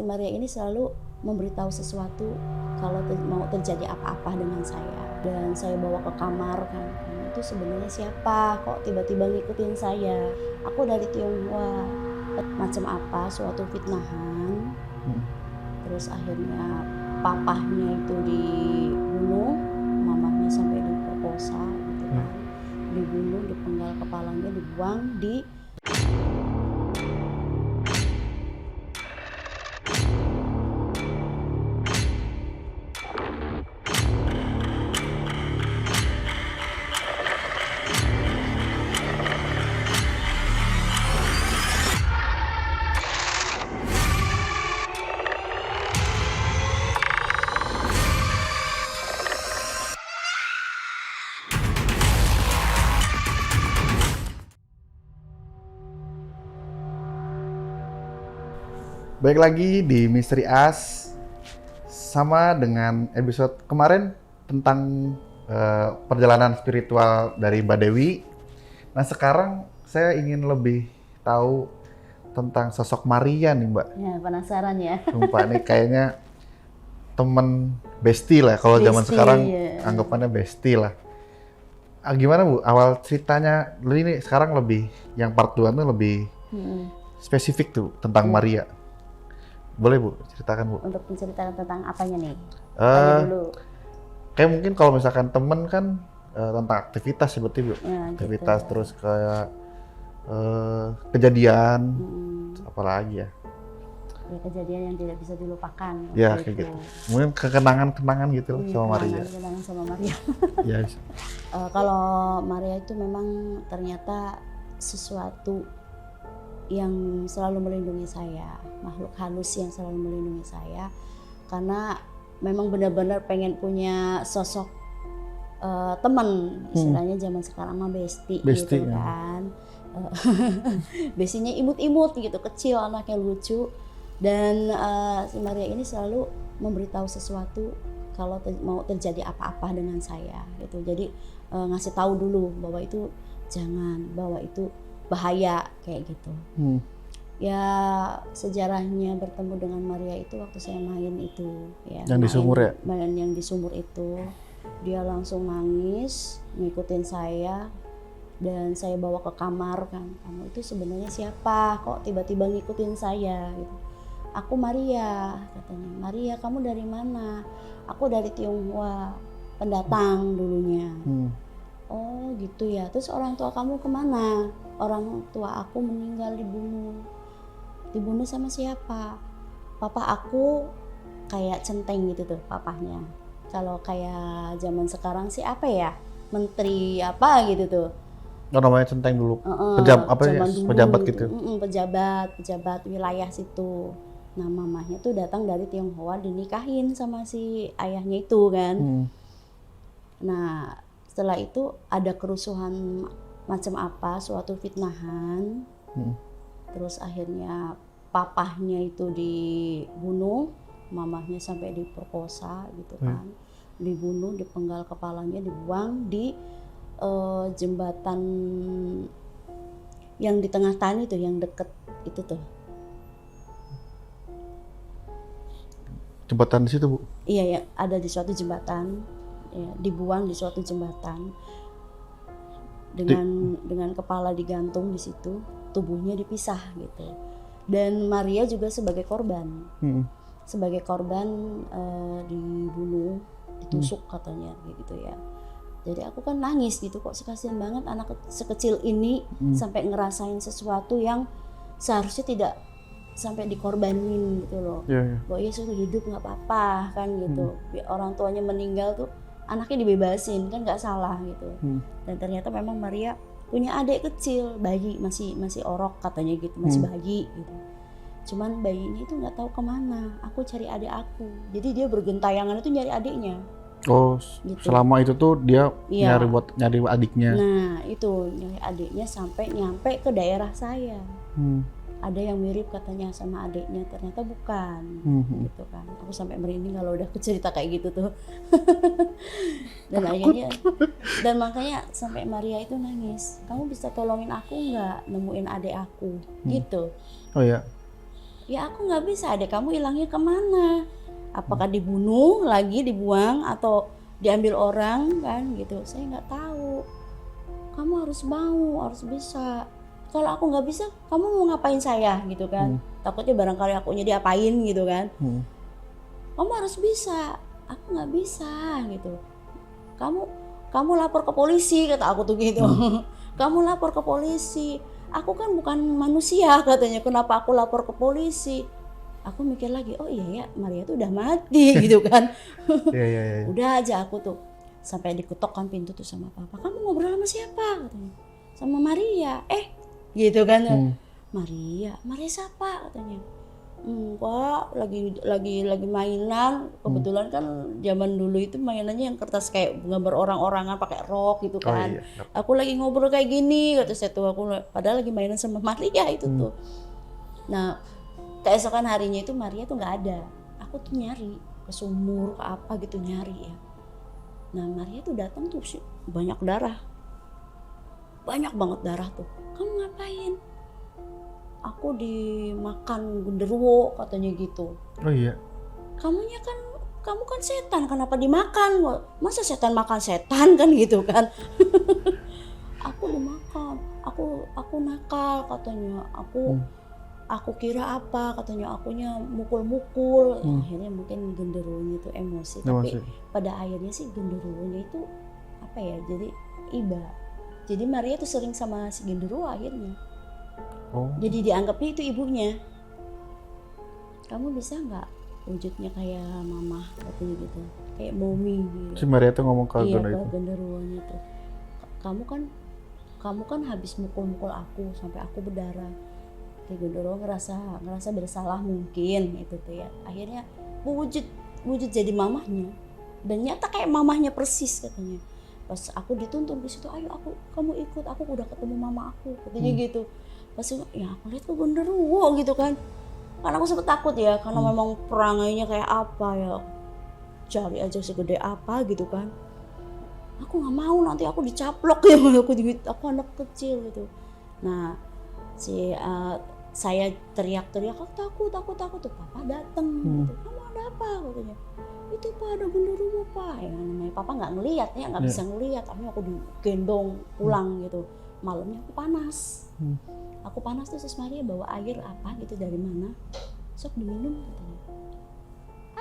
si Maria ini selalu memberitahu sesuatu kalau mau terjadi apa-apa dengan saya. Dan saya bawa ke kamar kan, kamu itu sebenarnya siapa? Kok tiba-tiba ngikutin saya? Aku dari Tionghoa. Macam apa? Suatu fitnahan. Terus akhirnya papahnya itu dibunuh, mamahnya sampai diperkosa gitu kan. Dibunuh, dipenggal kepalanya, dibuang di Baik lagi di Misteri As, sama dengan episode kemarin tentang perjalanan spiritual dari Mbak Dewi. Nah sekarang saya ingin lebih tahu tentang sosok Maria nih Mbak. ya, penasaran ya. Sumpah nih kayaknya temen bestie lah, kalau zaman Bestie, sekarang ya. anggapannya bestie lah. Gimana Bu, awal ceritanya ini sekarang lebih, yang part 2 tuh lebih spesifik tuh tentang Maria. Boleh Bu, ceritakan Bu. Untuk menceritakan tentang apanya nih? Eh, Tanya dulu. Kayak mungkin kalau misalkan temen kan tentang aktivitas seperti Bu. Ya, Aktivitas gitu. terus kayak kejadian, apalagi ya. Ya, kejadian yang tidak bisa dilupakan. Ya waktu kayak itu. gitu. Mungkin kenangan-kenangan gitu loh Iya, sama Maria. kenangan sama Maria. Ya, Kalau Maria itu memang ternyata sesuatu yang selalu melindungi saya, makhluk halus yang selalu melindungi saya, karena memang benar-benar pengen punya sosok teman, istilahnya zaman sekarang mah bestie Bestie, gitu ya. kan. Bestinya imut-imut gitu, kecil, anaknya lucu, dan si Maria ini selalu memberitahu sesuatu kalau mau terjadi apa-apa dengan saya gitu. Jadi ngasih tahu dulu bahwa itu jangan, bahwa itu bahaya kayak gitu. Ya sejarahnya bertemu dengan Maria itu waktu saya main itu ya. Yang di sumur ya? Main yang di sumur itu. Dia langsung nangis, ngikutin saya, dan saya bawa ke kamar kan. Kamu itu sebenarnya siapa? Kok tiba-tiba ngikutin saya gitu. Aku Maria, katanya. Maria, kamu dari mana? Aku dari Tionghoa, pendatang dulunya. Oh gitu ya. Terus orang tua kamu kemana? Orang tua aku meninggal, dibunuh. Dibunuh sama siapa? Papa aku kayak centeng gitu tuh papahnya. Kalau kayak zaman sekarang sih apa ya? Menteri apa gitu tuh. Oh, namanya centeng dulu. Zaman dulu, Pejabat gitu. pejabat wilayah situ. Nah mamahnya tuh datang dari Tionghoa, dinikahin sama si ayahnya itu kan. Nah setelah itu ada kerusuhan macam apa, suatu fitnahan. Terus akhirnya papahnya itu dibunuh, mamahnya sampai diperkosa gitu kan. Dibunuh, dipenggal kepalanya, dibuang di jembatan yang di tengah tani tuh, yang deket itu tuh. Jembatan di situ Bu. Iya ya, ada di suatu jembatan, ya, dibuang di suatu jembatan dengan kepala digantung di situ, tubuhnya dipisah gitu. Dan Maria juga sebagai korban, dibunuh, ditusuk katanya gitu ya. Jadi aku kan nangis gitu, kok kasihan banget anak sekecil ini sampai ngerasain sesuatu yang seharusnya tidak sampai dikorbanin gitu loh. Bahwa ya sudah hidup nggak apa-apa kan gitu. Orang tuanya meninggal tuh anaknya dibebasin kan, nggak salah gitu. Dan ternyata memang Maria punya adik kecil, bayi, masih orok katanya gitu, masih bayi gitu. Cuman bayinya itu nggak tahu kemana. Aku cari adik aku. Jadi dia bergentayangan itu nyari adiknya. Oh, gitu. Selama itu tuh dia Iya. nyari adiknya. Nah itu nyari adiknya sampai nyampe ke daerah saya. Ada yang mirip katanya sama adiknya, ternyata bukan. Gitu kan. Aku sampai merinding kalau udah cerita kayak gitu tuh. Dan akhirnya, dan makanya sampai Maria itu nangis, kamu bisa tolongin aku nggak nemuin adik aku gitu. Oh ya. Ya aku nggak bisa, adek kamu hilangnya kemana? Apakah dibunuh lagi, dibuang, atau diambil orang kan gitu? Saya nggak tahu. Kamu harus mau, harus bisa. Kalau aku nggak bisa, kamu mau ngapain saya gitu kan? Takutnya barangkali akunya diapain gitu kan? Kamu harus bisa, aku nggak bisa gitu. Kamu lapor ke polisi, kata aku tuh gitu. Kamu lapor ke polisi. Aku kan bukan manusia, katanya, kenapa aku lapor ke polisi? Aku mikir lagi, oh iya ya, Maria tuh udah mati gitu kan. Iya, iya, iya. Udah aja aku tuh sampai diketok kan pintu tuh sama papa. Kamu ngobrol sama siapa? Katanya. Sama Maria. Gitu kan. Maria siapa? Katanya. Enggak, lagi mainan. Kebetulan kan zaman dulu itu mainannya yang kertas kayak gambar orang-orangan pakai rok gitu kan. Iya. Aku lagi ngobrol kayak gini, kata saya tuh, aku padahal lagi mainan sama Maria itu tuh. Nah, keesokan harinya itu Maria tuh nggak ada. Aku tuh nyari ke sumur, ke apa gitu nyari ya. Nah, Maria tuh datang tuh banyak darah. Banyak banget darah tuh. Kamu ngapain? Aku dimakan genderuwo, katanya gitu. Oh iya. Kamu kan setan, kenapa dimakan? Masa setan makan setan kan gitu kan? Aku dimakan. Aku nakal, katanya. Aku kira apa, katanya, akunya mukul-mukul. Akhirnya mungkin genderuwonya itu emosi. Tapi pada akhirnya sih genderuwonya itu apa ya, jadi iba. Jadi Maria tuh sering sama si genderuwo akhirnya. Jadi dianggapnya itu ibunya. Kamu bisa nggak wujudnya kayak mama, katanya gitu, kayak mommy gitu. Si Maria tuh ngomong ke genderuwonya tuh, kamu kan habis mukul-mukul aku sampai aku berdarah. Kayak genderuwo ngerasa bersalah mungkin itu tuh ya. Akhirnya wujud jadi mamahnya, dan nyata kayak mamahnya persis, katanya. Pas aku dituntun di situ, ayo kamu ikut, aku udah ketemu mama aku, katanya gitu. Pas ya aku lihat ke genderuwo gitu kan. Karena aku sempet takut ya, karena memang perangainya kayak apa ya, cari aja segede apa gitu kan. Aku nggak mau nanti aku dicaplok ya, aku anak kecil gitu. Nah saya teriak-teriak, aku takut tuh papa dateng gitu. Kamu ada apa, katanya? Itu pak, ada genderuwo pak. Ya namanya papa nggak ngelihat ya, nggak bisa ngelihat. Tapi aku digendong pulang gitu. Malamnya aku panas. Aku panas tuh, Sis Maria bawa air apa gitu dari mana, sok diminum, katanya.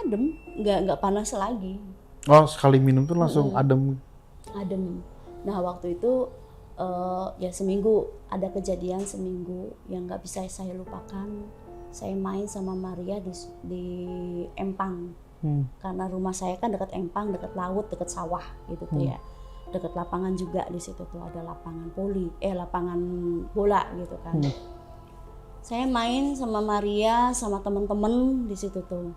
Adem, nggak panas lagi. Oh, sekali minum tuh langsung adem. Nah waktu itu ya seminggu, ada kejadian seminggu yang nggak bisa saya lupakan. Saya main sama Maria di Empang. Karena rumah saya kan dekat Empang, dekat laut, dekat sawah gitu tuh ya. Dekat lapangan juga di situ tuh, ada lapangan lapangan bola gitu kan. Saya main sama Maria sama teman-teman di situ tuh.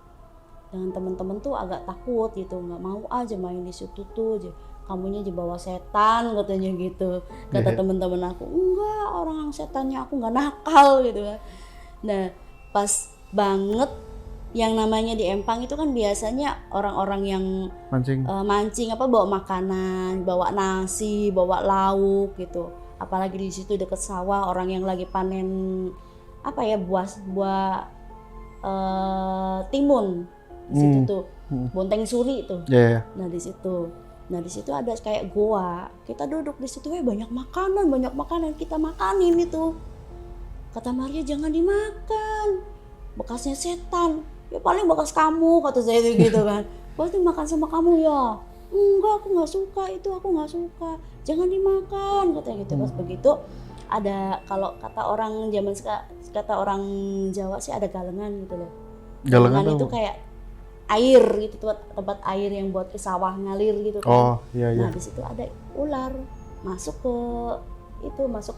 Dengan teman-teman tuh agak takut gitu, nggak mau aja main di situ tuh aja. Kamunya dibawa setan, katanya gitu. Kata teman-teman aku, enggak, orang setannya aku nggak nakal gitu kan. Nah pas banget, yang namanya di Empang itu kan biasanya orang-orang yang mancing apa, bawa makanan, bawa nasi, bawa lauk gitu. Apalagi di situ deket sawah, orang yang lagi panen apa ya, buah timun di situ tuh, bonteng suri tuh. Nah di situ ada kayak goa. Kita duduk di situ, banyak makanan, kita makanin itu. Kata Maria, jangan dimakan, bekasnya setan. Ya paling bekas kamu, kata saya gitu kan. Pasti makan sama kamu ya. Enggak, aku nggak suka itu, aku nggak suka. Jangan dimakan, katanya gitu. Pas begitu ada, kalau kata orang orang Jawa sih ada galengan gitu loh. Galengan itu kayak air gitu, tempat air yang buat ke sawah ngalir gitu kan. Oh iya. Nah di situ ada ular masuk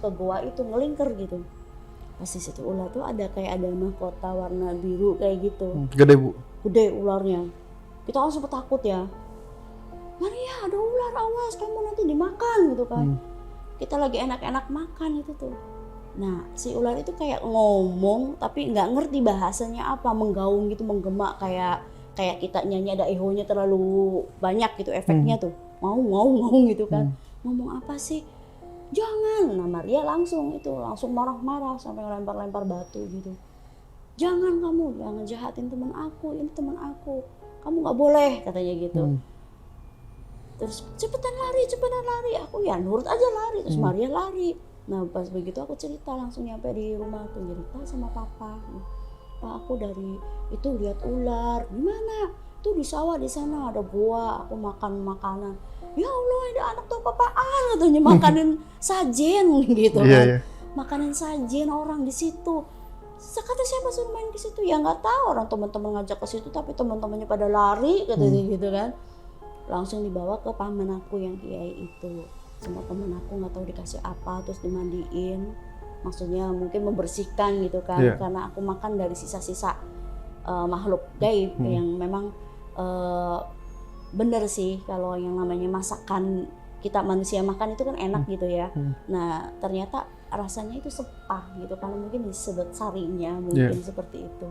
ke goa itu, ngelingker gitu. Pas di situ ular tuh ada mahkota warna biru kayak gitu. Gede bu? Gede ularnya. Kita langsung takut ya. Maria, ada ular, awas kamu nanti dimakan gitu kan. Kita lagi enak-enak makan itu tuh. Nah si ular itu kayak ngomong tapi nggak ngerti bahasanya apa, menggaung gitu, menggema kayak kita nyanyi ada ehonya terlalu banyak gitu efeknya tuh. Mau gitu kan. Ngomong apa sih? Jangan. Nah Maria langsung marah-marah sampai lempar-lempar batu gitu. jangan jahatin teman aku, ini teman aku, kamu nggak boleh, katanya gitu. Terus cepetan lari, aku ya nurut aja lari, terus Maria lari. Nah pas begitu aku cerita, langsung nyampe di rumah aku cerita sama papa, Pak aku dari itu lihat ular, gimana? Tuh di sawah di sana ada gua, aku makan makanan. Ya Allah, ada anak tuh apa-apaan katanya, makanin sajen gitu kan. Makanan sajen orang di situ. Kata siapa suruh main ke situ? Ya nggak tahu, orang teman-teman ngajak ke situ tapi teman-temannya pada lari katanya gitu kan. Langsung dibawa ke paman aku yang kiai itu. Semua teman aku nggak tahu dikasih apa, terus dimandiin. Maksudnya mungkin membersihkan gitu kan, karena aku makan dari sisa-sisa makhluk gaib yang memang bener sih kalau yang namanya masakan kita manusia makan itu kan enak gitu ya. Nah ternyata rasanya itu sepah gitu karena mungkin disedot sarinya mungkin seperti itu.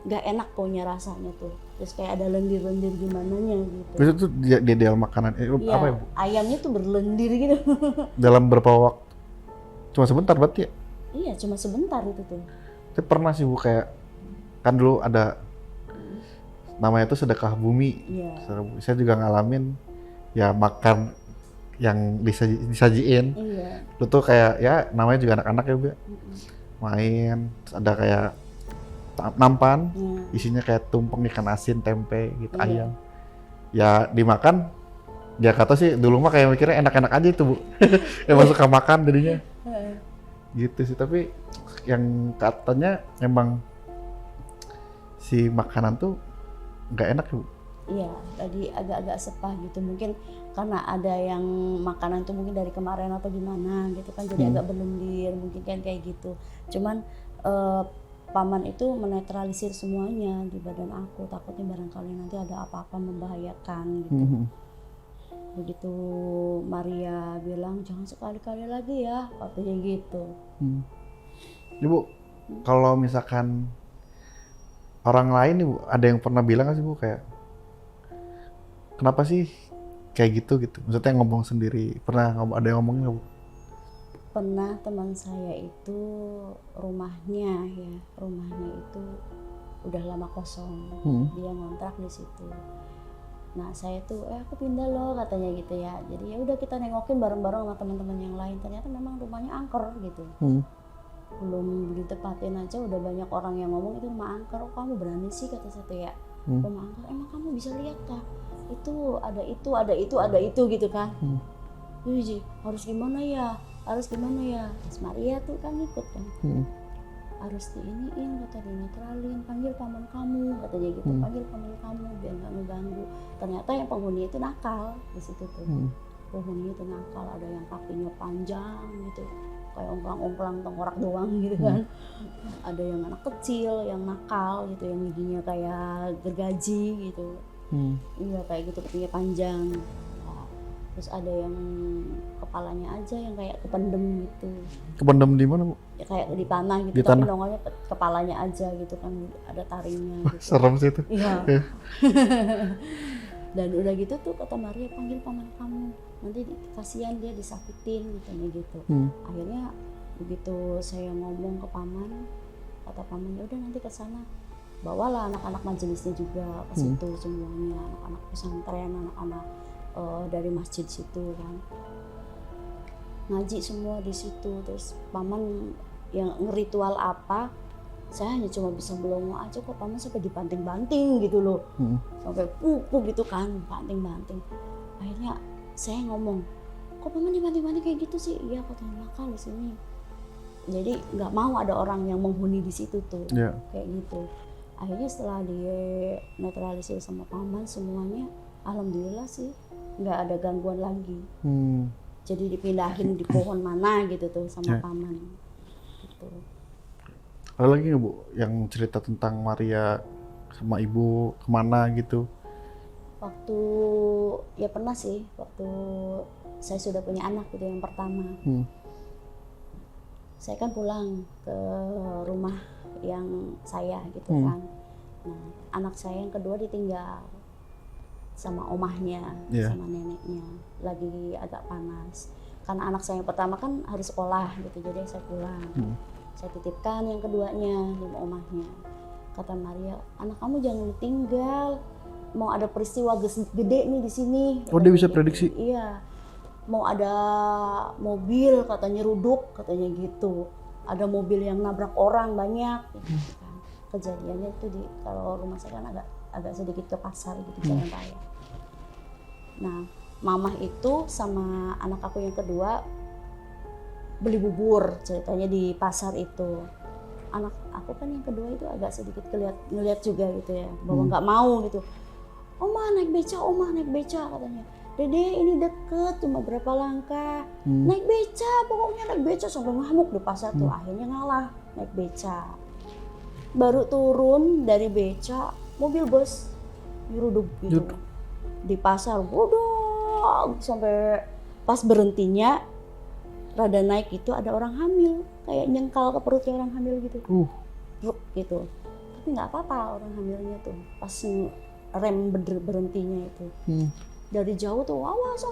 Nggak enak punya rasanya tuh. Terus kayak ada lendir-lendir gimananya gitu. Itu tuh dia makanan apa ya Bu? Ayamnya tuh berlendir gitu. Dalam berapa waktu? Cuma sebentar berarti ya? Iya cuma sebentar itu tuh. Tapi pernah sih Bu kayak kan dulu ada namanya itu sedekah bumi. Saya juga ngalamin ya makan yang disajiin. Lu tuh kayak ya namanya juga anak-anak ya Bu. Main terus ada kayak nampan isinya kayak tumpeng ikan asin, tempe gitu, ayam. Ya dimakan dia kata sih dulu mah kayak mikirnya enak-enak aja itu Bu. Emang suka makan jadinya. Gitu sih, tapi yang katanya emang si makanan tuh nggak enak ya Bu? Iya, tadi agak-agak sepah gitu, mungkin karena ada yang makanan tuh mungkin dari kemarin atau gimana gitu kan, jadi agak berlendir mungkin kan kayak gitu. Cuman paman itu menetralisir semuanya di badan aku, takutnya barangkali nanti ada apa-apa membahayakan gitu. Begitu Maria bilang jangan sekali-kali lagi ya, katanya gitu. Ibu, kalau misalkan orang lain nih Bu, ada yang pernah bilang nggak sih Bu kayak kenapa sih kayak gitu? Maksudnya ngomong sendiri, pernah ada yang ngomongin nggak Bu? Pernah, teman saya itu rumahnya itu udah lama kosong, dia ngontrak di situ. Nah saya tuh aku pindah loh katanya gitu ya, jadi ya udah kita nengokin bareng-bareng sama teman-teman yang lain. Ternyata memang rumahnya angker gitu. Belum ditepatin aja udah banyak orang yang ngomong itu rumah angker. Oh kamu berani sih, kata satu ya, rumah angker, emang kamu bisa lihat kah? Itu ada itu gitu kan. Harus gimana ya? Mas Maria tuh kan ikut kan. Harus diiniin, kata dinetralin, panggil paman kamu, katanya gitu. Panggil paman kamu biar nggak ngeganggu. Ternyata yang penghuni itu nakal di situ tuh. Penghuni itu nakal, ada yang kakinya panjang gitu, kayak ongklang-ongklang tengkorak doang gitu kan. Ada yang anak kecil yang nakal gitu, yang giginya kayak gergaji gitu. Iya kayak gitu, kakinya panjang. Terus ada yang kepalanya aja yang kayak kependem gitu. Kependem di mana Bu? Ya kayak di tanah gitu, Di tapi tanah? nongolnya kepalanya aja gitu kan, ada taringnya gitu. Serem sih itu. Iya. Dan udah gitu tuh kata Maria, panggil paman kamu, nanti kasihan dia disakitin gitu. Akhirnya begitu saya ngomong ke paman, kata paman ya udah nanti ke sana, bawalah anak-anak majelisnya juga ke situ semuanya, anak-anak pesantren, anak-anak dari masjid situ kan, ngaji semua di situ. Terus paman yang ngeritual apa, saya hanya cuma bisa belongo aja kok. Paman sampai dibanting-banting gitu loh, sampai pupu gitu kan, banting-banting. Akhirnya saya ngomong, kok paman dibanting-banting kayak gitu sih? Iya katanya nakal di sini. Jadi nggak mau ada orang yang menghuni di situ tuh, kayak gitu. Akhirnya setelah dia netralisir sama paman semuanya, alhamdulillah sih nggak ada gangguan lagi. Jadi dipindahin di pohon mana gitu tuh sama paman gitu. Ada lagi nggak Bu yang cerita tentang Maria sama Ibu kemana gitu? Waktu ya pernah sih, waktu saya sudah punya anak gitu yang pertama. Saya kan pulang ke rumah yang saya gitu kan. Nah anak saya yang kedua ditinggal sama omahnya, sama neneknya, lagi agak panas. Karena anak saya yang pertama kan harus sekolah gitu, jadi saya pulang. Saya titipkan yang keduanya di rumah omahnya. Kata Maria, anak kamu jangan ditinggal, mau ada peristiwa gede nih di sini. Oh, dia bisa prediksi? Iya, mau ada mobil katanya ruduk katanya gitu, ada mobil yang nabrak orang banyak gitu kan. Kejadiannya itu kalau rumah saya kan agak sedikit ke pasar gitu, jalan raya. Nah, mamah itu sama anak aku yang kedua beli bubur ceritanya di pasar itu. Anak aku kan yang kedua itu agak sedikit ngeliat juga gitu ya, bahwa nggak mau gitu. Oma naik beca katanya. Dede ini deket cuma berapa langkah, naik beca, pokoknya naik beca, sampai ngamuk di pasar tuh. Akhirnya ngalah naik beca. Baru turun dari beca, mobil bus nyeruduk gitu di pasar, bodoh, sampai pas berhentinya rada naik itu ada orang hamil, kayak nyengkal ke perutnya orang hamil gitu, gitu. Tapi nggak apa-apa orang hamilnya tuh, pas rem berhentinya itu. Dari jauh tuh awas,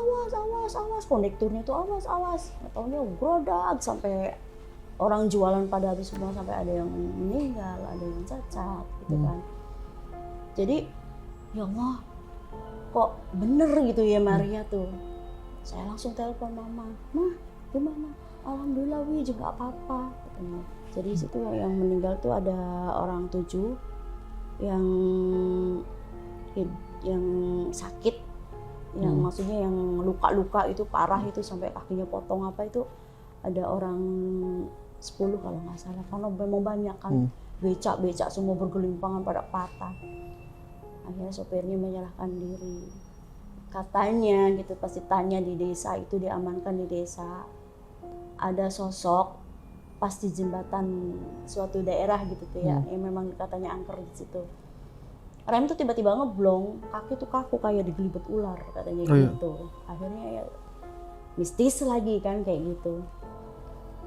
kondekturnya tuh awas. Nggak taunya grodak sampai orang jualan pada habis semua, sampai ada yang meninggal, ada yang cacat gitu kan. Jadi ya Allah, kok bener gitu ya Maria tuh. Saya langsung telepon mama, mah gimana? Alhamdulillah Wi juga apa-apa katanya. Jadi situ yang meninggal tuh ada orang 7, yang sakit, yang maksudnya yang luka-luka itu parah itu sampai kakinya potong apa itu ada orang 10 kalau nggak salah, karena memang banyak kan, becak semua bergelimpangan pada patah. Akhirnya sopirnya menyerahkan diri. Katanya gitu, pasti tanya di desa itu, diamankan di desa. Ada sosok pas di jembatan suatu daerah gitu tuh ya, yang memang katanya angker di situ. Rem tuh tiba-tiba ngeblong, kaki tuh kaku kayak digelibet ular katanya gitu. Akhirnya ya mistis lagi kan kayak gitu.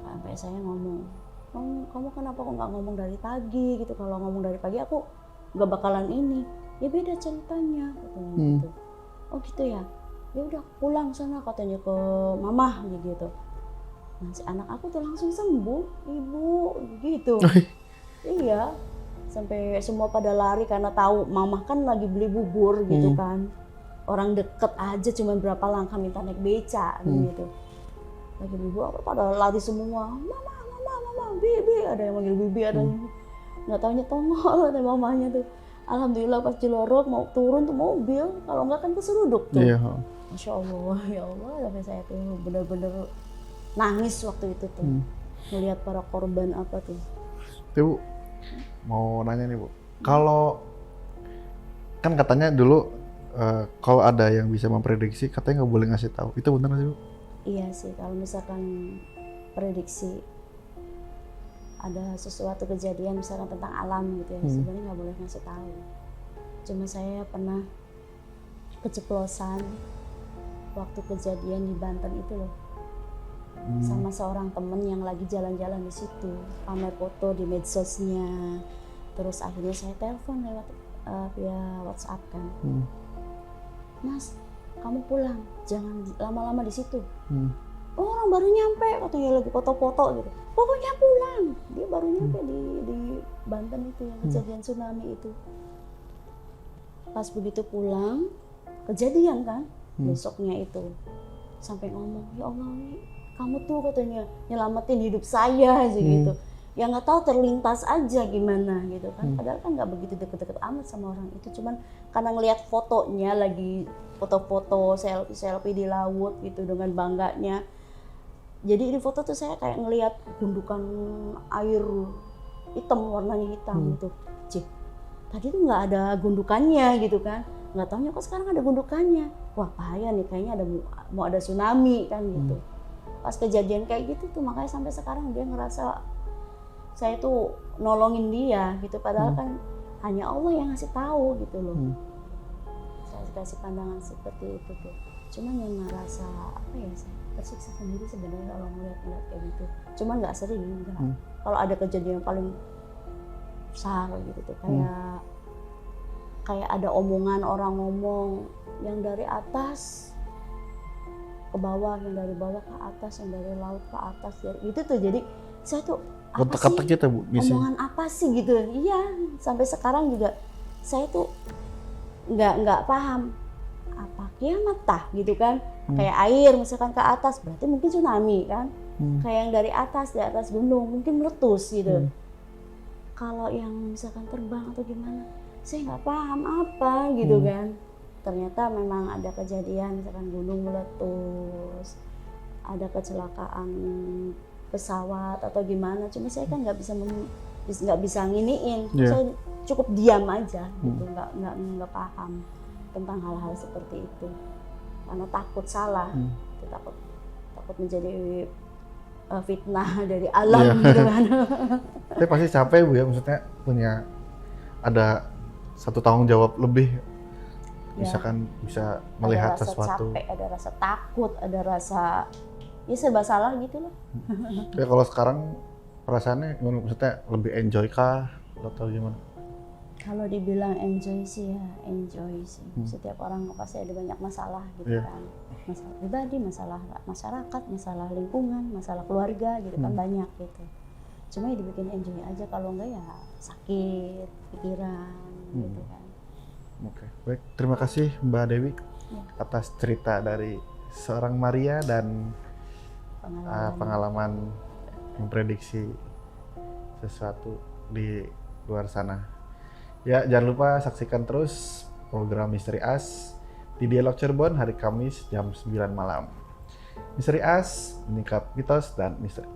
Sampai saya ngomong, kamu kenapa kok nggak ngomong dari pagi gitu? Kalau ngomong dari pagi aku nggak bakalan ini. Ya beda ceritanya katanya gitu. Oh gitu ya. Ya udah pulang sana katanya ke mamah gitu. Nah si anak aku tuh langsung sembuh, ibu gitu. Iya. Sampai semua pada lari karena tahu mamah kan lagi beli bubur gitu kan. Orang deket aja cuma berapa langkah minta naik beca gitu. Lagi bubur pada lari semua. Mama, bibi, ada yang manggil bibi, ada yang nggak taunya tongol ada mamanya tuh. Alhamdulillah pas Cilorok mau turun tuh mobil, kalau nggak kan keseruduk tuh. Iya. Masya Allah, ya Allah, sampai saya tuh benar-benar nangis waktu itu tuh, melihat para korban apa tuh. Bu, mau nanya nih Bu, kalau kan katanya dulu kalau ada yang bisa memprediksi katanya nggak boleh ngasih tahu, itu benar nggak sih Bu? Iya sih, kalau misalkan prediksi ada sesuatu kejadian misalkan tentang alam gitu ya, sebenarnya nggak boleh ngasih tahu. Cuma saya pernah keceplosan waktu kejadian di Banten itu loh, sama seorang temen yang lagi jalan-jalan di situ, pamer foto di medsosnya. Terus akhirnya saya telepon lewat via WhatsApp kan, Mas, kamu pulang, jangan lama-lama di situ. Oh, orang baru nyampe, katanya lagi foto-foto gitu. Pokoknya pulang. Dia baru nyampe di Banten itu yang kejadian tsunami itu. Pas begitu pulang, kejadian kan, besoknya itu. Sampai ngomong, ya Allah, kamu tuh katanya nyelamatin hidup saya aja gitu. Ya nggak tahu terlintas aja gimana gitu kan. Padahal kan nggak begitu deket-deket amat sama orang itu. Cuman karena ngelihat fotonya lagi foto-foto selfie di laut gitu dengan bangganya. Jadi di foto tuh saya kayak ngelihat gundukan air hitam, warnanya hitam gitu. Cih, tadi tuh nggak ada gundukannya gitu kan. Nggak taunya kok sekarang ada gundukannya. Wah bahaya nih, kayaknya mau ada tsunami kan gitu. Pas kejadian kayak gitu tuh makanya sampai sekarang dia ngerasa saya tuh nolongin dia gitu. Padahal kan hanya Allah yang ngasih tahu gitu loh. Saya kasih pandangan seperti itu tuh. Cuman yang ngerasa apa ya, saya tersiksa sendiri sebenarnya kalau ngeliat-ngeliat kayak gitu. Cuman nggak sering, enggak. Kalau ada kejadian yang paling besar gitu tuh, kayak ada omongan orang ngomong yang dari atas ke bawah, yang dari bawah ke atas, yang dari laut ke atas, gitu tuh. Jadi saya tuh apa Kata-kata sih? kita Bu, misi. Omongan apa sih gitu? Iya, sampai sekarang juga saya tuh nggak paham apa kiamat tah gitu kan. Kayak air misalkan ke atas berarti mungkin tsunami kan. Kayak yang dari atas, di atas gunung mungkin meletus gitu. Kalau yang misalkan terbang atau gimana, saya nggak paham apa gitu kan. Ternyata memang ada kejadian misalkan gunung meletus, ada kecelakaan pesawat atau gimana. Cuma saya kan nggak bisa nginiin. Saya cukup diam aja gitu, nggak paham tentang hal-hal seperti itu. Karena takut salah, takut menjadi fitnah dari alam gitu kan. Tapi pasti capek Bu ya, maksudnya punya ada satu tanggung jawab lebih. Misalkan bisa melihat ada rasa sesuatu. capek, ada rasa takut, ada rasa ya serba salah gitu loh. Ya kalau sekarang perasaannya gimana? Maksudnya lebih enjoy kah atau gimana? Kalau dibilang enjoy sih ya enjoy sih. Setiap orang pasti ada banyak masalah gitu kan. Masalah pribadi, masalah masyarakat, masalah lingkungan, masalah keluarga gitu kan banyak gitu. Cuma ya dibikin enjoy aja, kalau enggak ya sakit pikiran gitu kan. Oke, baik. Terima kasih Mbak Dewi atas cerita dari seorang Maria dan pengalaman memprediksi sesuatu di luar sana. Ya, jangan lupa saksikan terus program Misteri As di Dialog Cirebon hari Kamis jam 9 malam. Misteri As, meningkat mitos dan misteri.